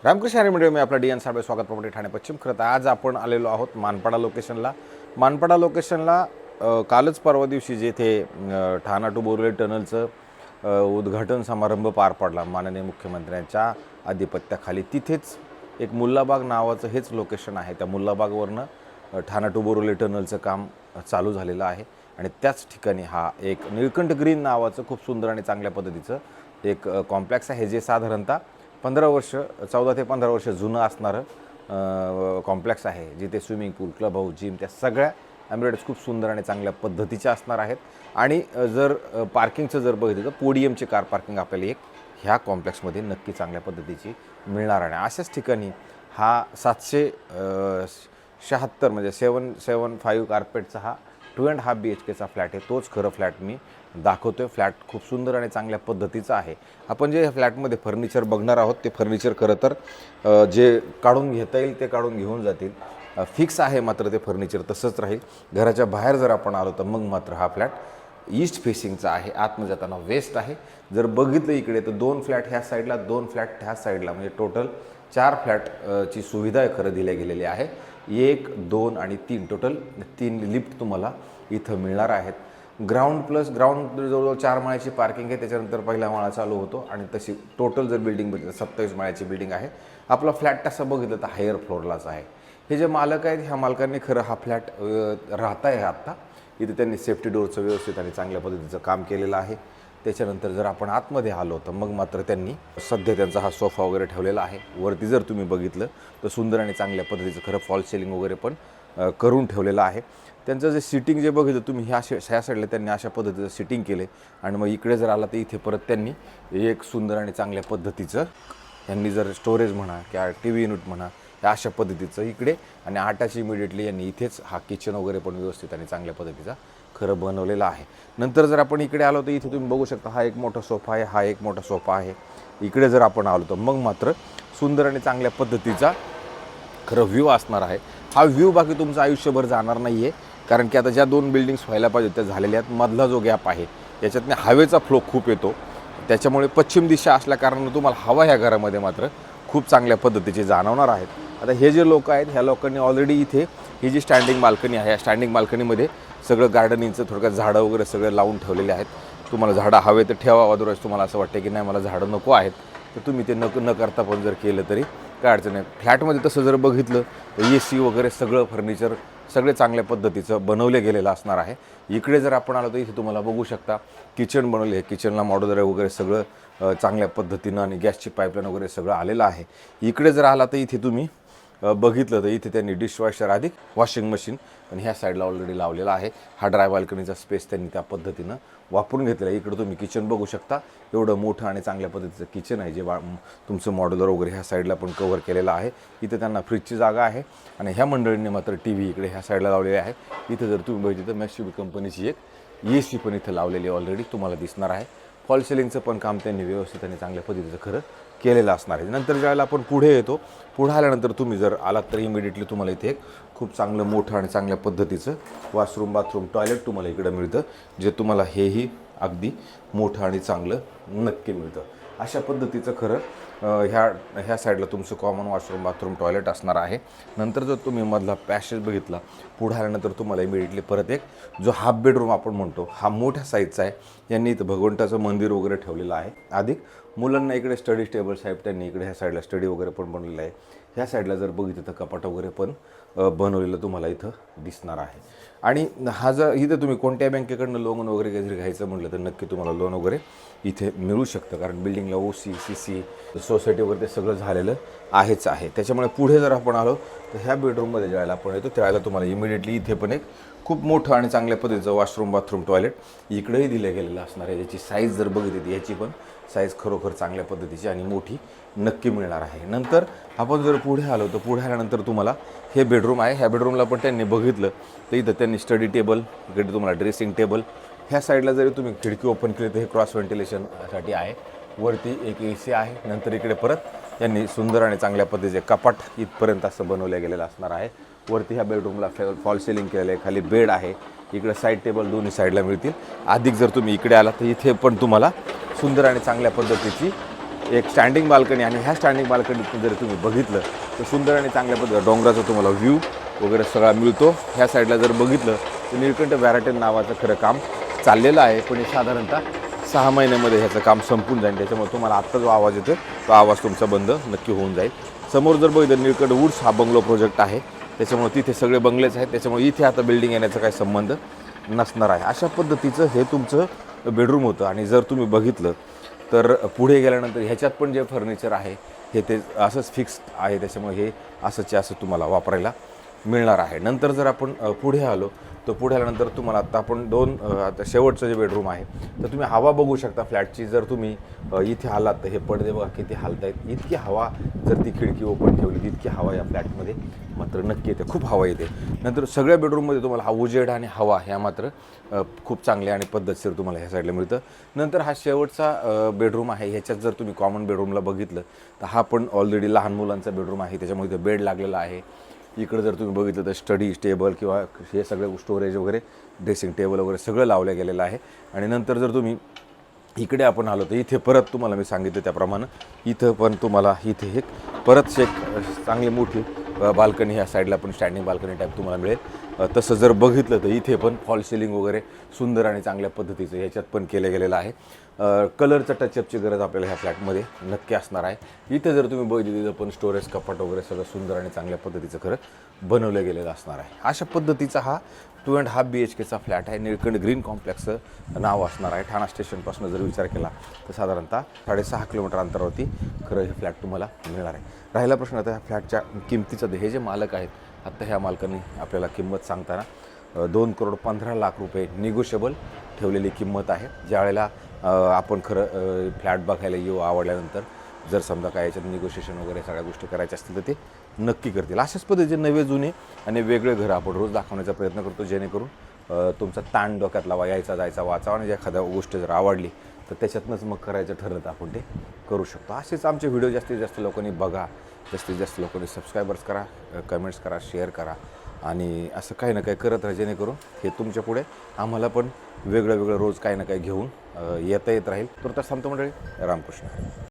Ramakrishna Hari media में आपला D N साहेब स्वागत. प्रॉपर्टी ठाणे पश्चिम. खरं तर आज आपण आलेलो आहोत मानपाडा लोकेशनला. मानपाडा लोकेशनला कालच परवा दिवशी जेथे ठाणा टू बोरवली टनलचं उद्घाटन समारंभ पार पडला माननीय मुख्यमंत्र्यांच्या आधिपत्याखाली. तिथेच एक मुल्लाबाग नावाचं हेच लोकेशन आहे. त्या मुल्लाबागवरनं ठाणा टू बोरवली टनलचं काम चालू झालेलं आहे आणि त्याच ठिकाणी हा एक निळकंठ ग्रीन नावाचं खूप सुंदर आणि चांगल्या पद्धतीचं एक कॉम्प्लेक्स आहे, जे साधारणतः 14 ते 15 वर्ष जुनं असणारं कॉम्प्लेक्स आहे, जिथे स्विमिंग पूल, क्लब हाऊस, जिम त्या सगळ्या ॲम्बिएंट्स खूप सुंदर आणि चांगल्या पद्धतीच्या असणार आहेत. आणि जर पार्किंगचं जर बघितलं तर पोडियमची कार पार्किंग आपल्याला एक ह्या कॉम्प्लेक्समध्ये नक्की चांगल्या पद्धतीची मिळणार आहे. अशाच ठिकाणी हा 776 म्हणजे 775 कार्पेटचा हा 2.5 BHKचा फ्लॅट आहे. तोच खरं फ्लॅट मी दाखवतोय. फ्लॅट खूप सुंदर आणि चांगल्या पद्धतीचं आहे. आपण जे फ्लॅटमध्ये फर्निचर बघणार आहोत ते फर्निचर खरं तर जे काढून घेता येईल ते काढून घेऊन जातील. फिक्स आहे मात्र ते फर्निचर तसंच राहील. घराच्या बाहेर जर आपण आलो तर मग मात्र हा फ्लॅट ईस्ट फेसिंगचा आहे. आतमध्ये जाताना वेस्ट आहे. जर बघितलं इकडे तर 2 फ्लॅट ह्या साईडला, 2 फ्लॅट ह्या साईडला, म्हणजे टोटल 4 फ्लॅटची सुविधा खरं दिल्या गेलेली आहे. 1, 2 आणि 3 टोटल 3 लिफ्ट तुम्हाला इथं मिळणार आहेत. ग्राउंड प्लस ग्राउंड जवळजवळ 4 माळ्याची पार्किंग आहे. त्याच्यानंतर पहिला माळा चालू होतो आणि तशी टोटल जर बिल्डिंग बघितलं 27 माळ्याची बिल्डिंग आहे. आपला फ्लॅट तसं बघितलं तर हायर फ्लोअरलाच आहे. हे जे मालक आहेत ह्या मालकांनी खरं हा फ्लॅट राहत आहे आत्ता. इथे त्यांनी सेफ्टी डोअरचं व्यवस्थित आणि चांगल्या पद्धतीचं काम केलेलं आहे. त्याच्यानंतर जर आपण आतमध्ये आलो तर मग मात्र त्यांनी सध्या त्यांचा हा सोफा वगैरे ठेवलेला आहे. वरती जर तुम्ही बघितलं तर सुंदर आणि चांगल्या पद्धतीचं खरं फॉल सिलिंग वगैरे पण करून ठेवलेलं आहे. त्यांचं जे सिटिंग जे बघितलं तुम्ही ह्या साईडला त्यांनी अशा पद्धतीचं सिटिंग केले आणि मग इकडे जर आला तर इथे परत त्यांनी एक सुंदर आणि चांगल्या पद्धतीचं यांनी जर स्टोरेज म्हणा किंवा TV युनिट म्हणा ह्या अशा पद्धतीचं इकडे आणि अटॅच इमिडिएटली यांनी इथेच हा किचन वगैरे पण व्यवस्थित आणि चांगल्या पद्धतीचा खरं बनवलेला आहे. नंतर जर आपण इकडे आलो तर इथे तुम्ही बघू शकता हा एक मोठा सोफा आहे, हा एक मोठा सोफा आहे. इकडे जर आपण आलो तर मग मात्र सुंदर आणि चांगल्या पद्धतीचा खरं व्ह्यू असणार आहे. हा व्ह्यू बाकी तुमचं आयुष्यभर जाणार नाही आहे, कारण की आता ज्या 2 बिल्डिंग्स व्हायला पाहिजेत त्या झालेल्या आहेत. मधला जो गॅप आहे याच्यातनं हवेचा फ्लो खूप येतो. त्याच्यामुळे पश्चिम दिशा असल्या कारणानं तुम्हाला हवा ह्या घरामध्ये मात्र खूप चांगल्या पद्धतीची जाणवणार आहेत. आता हे जे लोक आहेत ह्या लोकांनी ऑलरेडी इथे ही जी स्टँडिंग बाल्कनी आहे या स्टँडिंग बाल्कनीमध्ये सगळं गार्डनिंगचं थोडक्यात झाडं वगैरे सगळं लावून ठेवलेले आहेत. तुम्हाला झाडं हवे तर ठेवा, अदरवाईज तुम्हाला असं वाटतं की नाही मला झाडं नको आहेत तर तुम्ही ते न करता पण जर केलं तरी काय अडचण नाही. फ्लॅटमध्ये तसं जर बघितलं तर AC वगैरे सगळं फर्निचर सगळे चांगल्या पद्धतीचं बनवले गेलेलं असणार आहे. इकडे जर आपण आलो तर इथे तुम्हाला बघू शकता किचन बनवले आहे. किचनला मॉड्युलर वगैरे सगळं चांगल्या पद्धतीनं आणि गॅसची पाईपलाईन वगैरे सगळं आलेलं आहे. इकडे जर आला तर इथे तुम्ही बघितलं तर इथे त्यांनी डिशवॉशर अधिक वॉशिंग मशीन पण ह्या साईडला ऑलरेडी लावलेला आहे. हा ड्राय बाल्कनीचा स्पेस त्यांनी त्या पद्धतीनं वापरून घेतलेला आहे. इकडं तुम्ही किचन बघू शकता. एवढं मोठं आणि चांगल्या पद्धतीचं किचन आहे जे तुमचं मॉड्युलर वगैरे ह्या साईडला पण कव्हर केलेलं आहे. इथे त्यांना फ्रीजची जागा आहे आणि ह्या मंडळींनी मात्र TV इकडे ह्या साईडला लावलेली आहे. इथे जर तुम्ही बघितलं तर Mitsubishi कंपनीची एक AC पण इथं लावलेली ऑलरेडी तुम्हाला दिसणार आहे. फॉल सिलिंगचं पण काम त्यांनी व्यवस्थित आणि चांगल्या पद्धतीचं खरं केलेलं असणार आहे. नंतर ज्यावेळेला आपण पुढे येतो, पुढे आल्यानंतर तुम्ही जर आलात तर इमिडिएटली तुम्हाला इथे एक खूप चांगलं मोठं आणि चांगल्या पद्धतीचं वॉशरूम, बाथरूम, टॉयलेट तुम्हाला इकडं मिळतं, जे तुम्हाला हेही अगदी मोठं आणि चांगलं नक्की मिळतं. अशा पद्धतीचं खरं ह्या साईडला तुमचं कॉमन वॉशरूम, बाथरूम, टॉयलेट असणार आहे. नंतर जर तुम्ही मधला पॅसेज बघितला पुढे आल्यानंतर तुम्हाला इमिडिएटली परत एक जो हाफ बेडरूम आपण म्हणतो हा मोठ्या साईजचा आहे. यांनी इथं भगवंताचं मंदिर वगैरे ठेवलेलं आहे. अधिक मुलांना इकडे स्टडी टेबल साहेब त्यांनी इकडे ह्या साईडला स्टडी वगैरे पण बनवलेलं आहे. ह्या साईडला जर बघितलं तर कपाट वगैरे पण बनवलेलं तुम्हाला इथं दिसणार आहे. आणि हा जर इथं तुम्ही कोणत्या बँकेकडनं लोन वगैरे काहीतरी घ्यायचं म्हटलं तर नक्की तुम्हाला लोन वगैरे इथे मिळू शकतं, कारण बिल्डिंगला OC, CC, सोसायटी वगैरे ते सगळं झालेलं आहेच आहे. त्याच्यामुळे पुढे जर आपण आलो तर ह्या बेडरूममध्ये ज्यावेळेला आपण येतो त्यावेळेला तुम्हाला इमिडिएटली इथे पण एक खूप मोठं आणि चांगल्या पद्धतीचं वॉशरूम, बाथरूम, टॉयलेट इकडेही दिलं गेलेलं असणार आहे. याची साईज जर बघितली याची पण साईज खरोखर चांगल्या पद्धतीची आणि मोठी नक्की मिळणार आहे. नंतर आपण जर पुढे आलो तर पुढे आल्यानंतर तुम्हाला हे बेडरूम आहे. ह्या बेडरूमला पण त्यांनी बघितलं तर इथं त्यांनी स्टडी टेबल, इकडे तुम्हाला ड्रेसिंग टेबल, ह्या साईडला जरी तुम्ही खिडकी ओपन केली तर हे क्रॉस व्हेंटिलेशनसाठी आहे. वरती एक AC आहे. नंतर इकडे परत त्यांनी सुंदर आणि चांगल्या पद्धतीचे कपाट इथपर्यंत असं बनवलं गेलेलं असणार आहे. वरती ह्या बेडरूमला फॉल सिलिंग केलेलं आहे. खाली बेड आहे. इकडे साईड टेबल दोन्ही साईडला मिळतील. अधिक जर तुम्ही इकडे आला तर इथे पण तुम्हाला सुंदर आणि चांगल्या पद्धतीची एक स्टँडिंग बाल्कनी आणि ह्या स्टँडिंग बाल्कनीतून जर तुम्ही बघितलं तर सुंदर आणि चांगल्या पद्धतीनं डोंगराचा तुम्हाला व्ह्यू वगैरे सगळा मिळतो. ह्या साईडला जर बघितलं तर निळकंठ व्हॅरायटन नावाचं खरं काम चाललेलं आहे, पण हे साधारणतः 6 महिन्यामध्ये ह्याचं काम संपून जाईल. त्याच्यामुळे तुम्हाला आत्ता जो आवाज येतो तो आवाज तुमचा बंद नक्की होऊन जाईल. समोर जर बघितलं निळकंठ वुड्स हा बंगलो प्रोजेक्ट आहे, त्याच्यामुळे तिथे सगळे बंगलेच आहेत, त्याच्यामुळे इथे आता बिल्डिंग येण्याचा काही संबंध नसणार आहे. अशा पद्धतीचं हे तुमचं बेडरूम होतं. आणि जर तुम्ही बघितलं तर पुढे गेल्यानंतर ह्याच्यात पण जे फर्निचर आहे हे ते असंच फिक्स आहे, त्याच्यामुळे हे असंच असं तुम्हाला वापरायला मिळणार आहे. नंतर जर आपण पुढे आलो तर पुढे आल्यानंतर तुम्हाला आता आपण आता शेवटचं जे बेडरूम आहे तर तुम्ही हवा बघू शकता फ्लॅटची. जर तुम्ही इथे आलात तर हे पडदे बघा किती हालत आहेत. इतकी हवा जर ती खिडकी ओपन ठेवली तितकी हवा या फ्लॅटमध्ये मात्र नक्की येते, खूप हवा येते. नंतर सगळ्या बेडरूममध्ये तुम्हाला हा उजेड आणि हवा ह्या मात्र खूप चांगले आणि पद्धतशीर तुम्हाला ह्या साईडला मिळतं. नंतर हा शेवटचा बेडरूम आहे, ह्याच्यात जर तुम्ही कॉमन बेडरूमला बघितलं तर हा पण ऑलरेडी लहान मुलांचा बेडरूम आहे, त्याच्यामुळे इथं बेड लागलेला आहे. इकडे जर तुम्ही बघितलं तर स्टडी टेबल किंवा हे सगळं स्टोरेज वगैरे ड्रेसिंग टेबल वगैरे सगळं लावलं गेलेलं आहे. आणि नंतर जर तुम्ही इकडे आपण आलो तर इथे परत तुम्हाला मी सांगितलं त्याप्रमाणे इथं पण तुम्हाला इथे एक परत एक चांगली मोठी बाल्कनी ह्या साईडला पण स्टँडिंग बाल्कनी टाईप तुम्हाला मिळेल. तसं जर बघितलं तर इथे पण फॉल सिलिंग वगैरे सुंदर आणि चांगल्या पद्धतीचं ह्याच्यात पण केलं गेलेलं आहे. कलरचं टचअपची गरज आपल्याला ह्या फ्लॅटमध्ये नक्की असणार आहे. इथे जर तुम्ही बघितलं तिथं पण स्टोरेज कपाट वगैरे सगळं सुंदर आणि चांगल्या पद्धतीचं खरं बनवलं गेलेलं असणार आहे. अशा पद्धतीचा हा 2.5 BHKचा फ्लॅट आहे. निळकंठ ग्रीन कॉम्प्लेक्सचं नाव असणार आहे. ठाणा स्टेशनपासून जर विचार केला तर साधारणतः 6.5 किलोमीटर अंतरावरती खरं हे फ्लॅट तुम्हाला मिळणार आहे. राहिला प्रश्न आता ह्या फ्लॅटच्या किमतीचा. हे जे मालक आहेत आत्ता ह्या मालकांनी आपल्याला किंमत सांगताना 2,15,00,000 रुपये निगोशिएबल ठेवलेली किंमत आहे. ज्यावेळेला आपण खरं फ्लॅट बघायला येऊ आवडल्यानंतर जर समजा काय याच्यात निगोशिएशन वगैरे सगळ्या गोष्टी करायच्या असतील तर ते नक्की करतील. अशाच पद्धतीचे नवे जुने आणि वेगळे घरं आपण रोज दाखवण्याचा प्रयत्न करतो, जेणेकरून तुमचा ताण डोक्यात लावा, यायचा जायचा वाचावा आणि एखाद्या गोष्ट जर आवडली तर त्याच्यातनंच मग करायचं ठरलं तर आपण ते करू शकतो. असेच आमचे व्हिडिओ जास्तीत जास्त लोकांनी बघा, जास्तीत जास्त लोकांनी सबस्क्रायबर्स करा, कमेंट्स करा, शेअर करा आणि असं काही ना काही करत राहा, जेणेकरून हे तुमच्या पुढे आम्हाला पण वेगळं रोज काही ना काही घेऊन येता येत राहील. तर थांबतो मंडळी. रामकृष्ण.